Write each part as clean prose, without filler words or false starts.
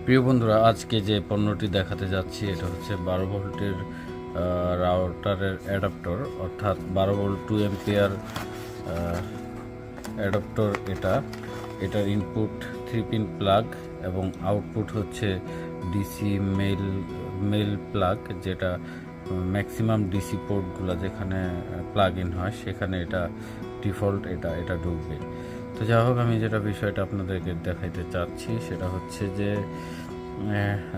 প্রিয় বন্ধুরা, আজকে যে পণ্যটি দেখাতে যাচ্ছি এটা হচ্ছে 12 ভোল্টের রাউটারের অ্যাডাপ্টর, অর্থাৎ 12 ভোল্ট 2 অ্যাম্পিয়ার অ্যাডাপ্টর। এটার ইনপুট 3 পিন প্লাগ এবং আউটপুট হচ্ছে ডিসি মেল প্লাগ, যেটা ম্যাক্সিমাম ডিসি পোর্টগুলো যেখানে প্লাগ ইন হয় সেখানে এটা ডিফল্ট এটা ঢুকবে। তো যাই হোক, আমি যেটা বিষয়টা আপনাদেরকে দেখাইতে চাচ্ছি সেটা হচ্ছে যে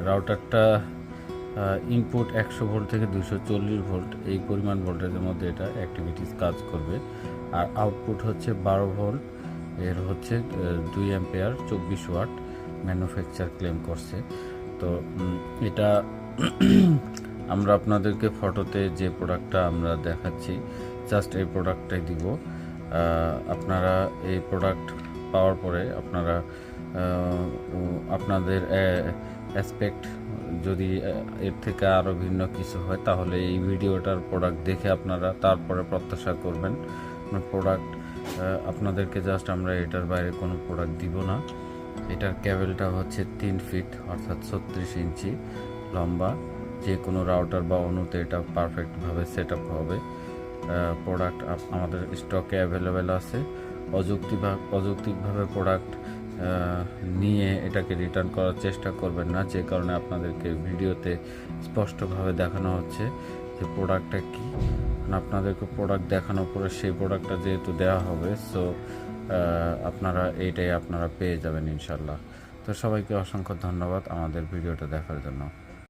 রাউটারটা ইনপুট 100 ভোল্ট থেকে 240 ভোল্ট, এই পরিমাণ ভোল্টেজের মধ্যে এটা অ্যাক্টিভিটিস কাজ করবে। আর আউটপুট হচ্ছে 12 ভোল্ট, এর হচ্ছে 2 অ্যাম্পিয়ার 24 ওয়াট ম্যানুফ্যাকচার ক্লেম করছে। তো এটা আমরা আপনাদেরকে ফটোতে যে প্রোডাক্টটা আমরা দেখাচ্ছি জাস্ট এই প্রোডাক্টটাই দিব। আপনারা এই প্রোডাক্ট পাওয়ার পরে আপনারা আপনাদের অ্যাসপেক্ট যদি এর থেকে আরও ভিন্ন কিছু হয় তাহলে এই ভিডিওটার প্রোডাক্ট দেখে আপনারা তারপরে প্রত্যাশা করবেন। প্রোডাক্ট আপনাদেরকে জাস্ট আমরা এটার বাইরে কোনো প্রোডাক্ট দিব না। এটার ক্যাবেলটা হচ্ছে 3 ফিট অর্থাৎ 36 ইঞ্চি লম্বা। যে কোনো রাউটার বা অনুতে এটা পারফেক্টভাবে সেট আপ হবে। প্রোডাক্ট আমাদের স্টকে অ্যাভেলেবেল আছে। অযৌক্তিকভাবে প্রোডাক্ট নিয়ে এটাকে রিটার্ন করার চেষ্টা করবেন না, যে কারণে আপনাদেরকে ভিডিওতে স্পষ্টভাবে দেখানো হচ্ছে যে প্রোডাক্টটা কী। আপনাদেরকে প্রোডাক্ট দেখানোর পরে সেই প্রোডাক্টটা যেহেতু দেওয়া হবে, সো আপনারা এইটাই আপনারা পেয়ে যাবেন ইনশাল্লাহ। তো সবাইকে অসংখ্য ধন্যবাদ আমাদের ভিডিওটা দেখার জন্য।